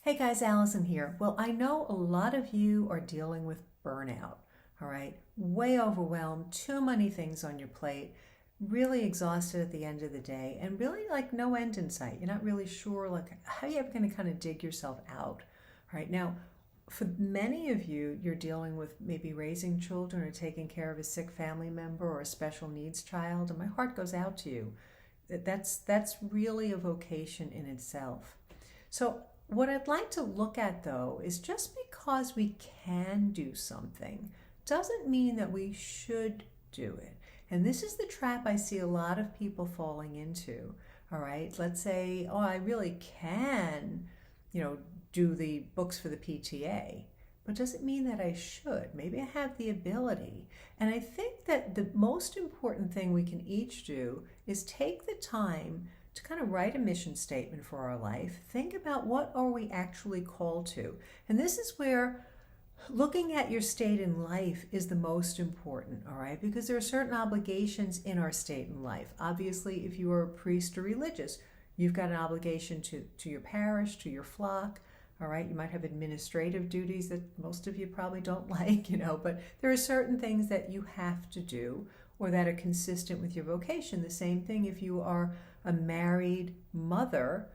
Hey guys, Allison here. Well, I know a lot of you are dealing with burnout, all right? Way overwhelmed, too many things on your plate, really exhausted at the end of the day, and really like no end in sight. You're not really sure like how you ever going to kind of dig yourself out. All right. Now, for many of you, you're dealing with maybe raising children or taking care of a sick family member or a special needs child, and my heart goes out to you. That's really a vocation in itself. So, what I'd like to look at though is just because we can do something doesn't mean that we should do it. And this is the trap I see a lot of people falling into. All right, let's say, oh, I really can, you know, do the books for the PTA, but does it mean that I should? Maybe I have the ability. And I think that the most important thing we can each do is take the time to kind of write a mission statement for our life. Think about what are we actually called to. And this is where looking at your state in life is the most important, all right? Because there are certain obligations in our state in life. Obviously, if you are a priest or religious, you've got an obligation to your parish, to your flock, all right? You might have administrative duties that most of you probably don't like, but there are certain things that you have to do or that are consistent with your vocation. The same thing if you are a married mother,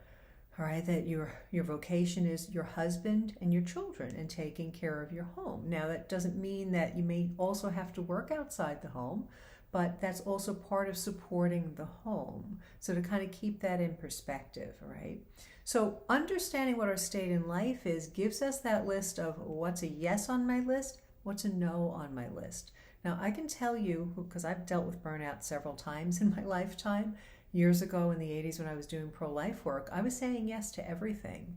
all right, that your vocation is your husband and your children and taking care of your home. Now, that doesn't mean that you may also have to work outside the home, but that's also part of supporting the home. So to kind of keep that in perspective, all right? So understanding what our state in life is gives us that list of what's a yes on my list, what's a no on my list. Now, I can tell you, because I've dealt with burnout several times in my lifetime, years ago in the 80s when I was doing pro-life work, I was saying yes to everything.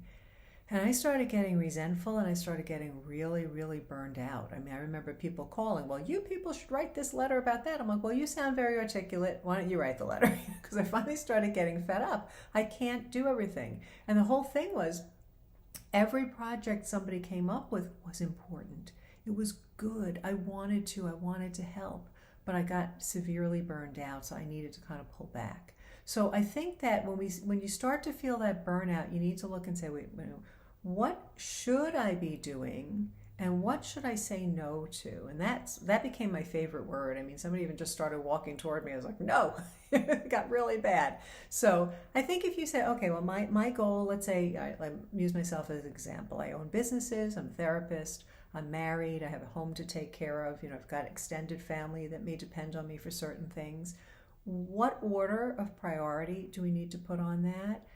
And I started getting resentful and I started getting really, really burned out. I mean, I remember people calling, well, you people should write this letter about that. I'm like, well, you sound very articulate. Why don't you write the letter? Because I finally started getting fed up. I can't do everything. And the whole thing was every project somebody came up with was important. It was good. I wanted to help, but I got severely burned out, so I needed to kind of pull back. So I think that when you start to feel that burnout, you need to look and say, wait, what should I be doing and what should I say no to? And that became my favorite word. I mean, somebody even just started walking toward me. I was like, no, it got really bad. So I think if you say, okay, well, my goal, let's say, I use myself as an example. I own businesses, I'm a therapist, I'm married, I have a home to take care of, I've got extended family that may depend on me for certain things. What order of priority do we need to put on that?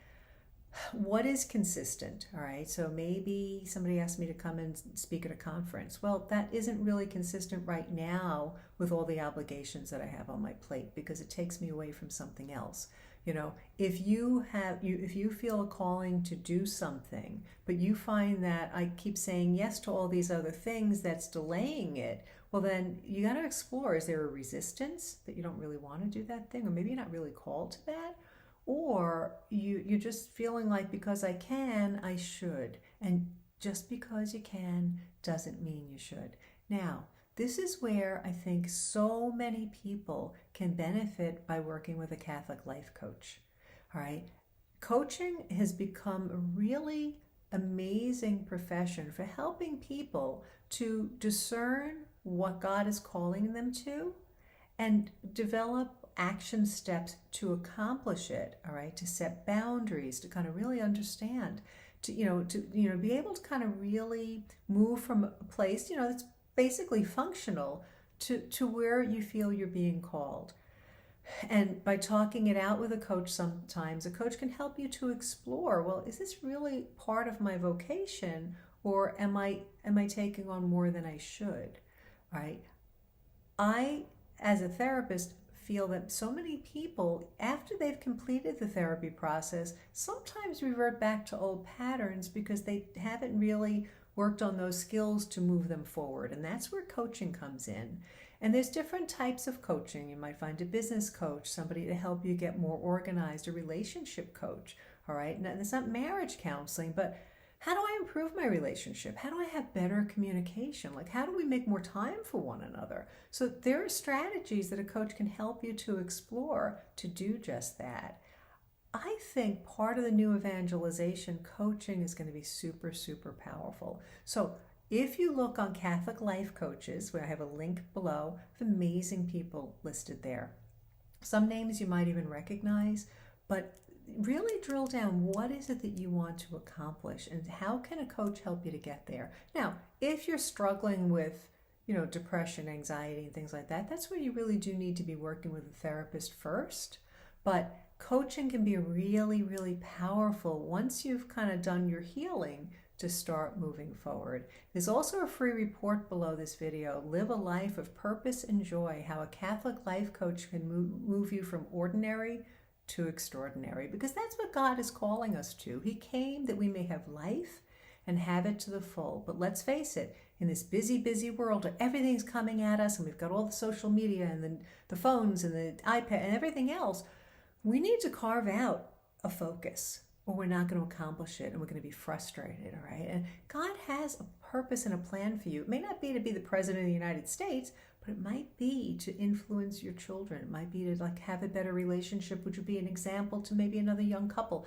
What is consistent? All right, so maybe somebody asked me to come and speak at a conference. Well, that isn't really consistent right now with all the obligations that I have on my plate because it takes me away from something else. If you feel a calling to do something, but you find that I keep saying yes to all these other things that's delaying it, well, then you got to explore, is there a resistance that you don't really want to do that thing? Or maybe you're not really called to that? Or you're just feeling like because I can, I should. And just because you can doesn't mean you should. Now, this is where I think so many people can benefit by working with a Catholic life coach. All right. Coaching has become a really amazing profession for helping people to discern what God is calling them to and develop action steps to accomplish it, all right, to set boundaries, to kind of really understand, to be able to kind of really move from a place, that's basically functional to where you feel you're being called. And by talking it out with a coach, sometimes a coach can help you to explore, well, is this really part of my vocation, or am I taking on more than I should? Right? I, as a therapist, feel that so many people, after they've completed the therapy process, sometimes revert back to old patterns because they haven't really worked on those skills to move them forward. And that's where coaching comes in. And there's different types of coaching. You might find a business coach, somebody to help you get more organized, a relationship coach, all right? Now, it's not marriage counseling, but how do I improve my relationship? How do I have better communication? Like, how do we make more time for one another? So there are strategies that a coach can help you to explore to do just that. I think part of the new evangelization coaching is going to be super, super powerful. So if you look on Catholic Life Coaches, where I have a link below, of amazing people listed there. Some names you might even recognize, but really drill down what is it that you want to accomplish and how can a coach help you to get there. Now, if you're struggling with depression, anxiety, and things like that, that's where you really do need to be working with a therapist first. But coaching can be really, really powerful once you've kind of done your healing to start moving forward. There's also a free report below this video, Live a Life of Purpose and Joy, how a Catholic life coach can move you from ordinary to extraordinary, because that's what God is calling us to. He came that we may have life and have it to the full. But let's face it, in this busy, busy world where everything's coming at us and we've got all the social media and the phones and the iPad and everything else, we need to carve out a focus or we're not going to accomplish it and we're going to be frustrated, all right? And God has a purpose and a plan for you. It may not be to be the president of the United States, but it might be to influence your children. It might be to have a better relationship, which would be an example to maybe another young couple.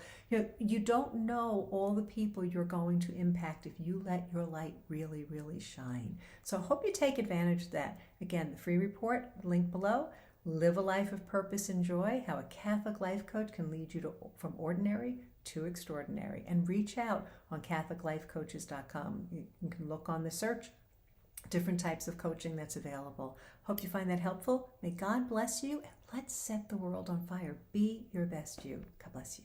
You don't know all the people you're going to impact if you let your light really, really shine. So I hope you take advantage of that. Again, the free report, link below. Live a life of purpose and joy, how a Catholic life coach can lead you from ordinary to extraordinary. And reach out on CatholicLifeCoaches.com. You can look on the search, different types of coaching that's available. Hope you find that helpful. May God bless you, and let's set the world on fire. Be your best you. God bless you.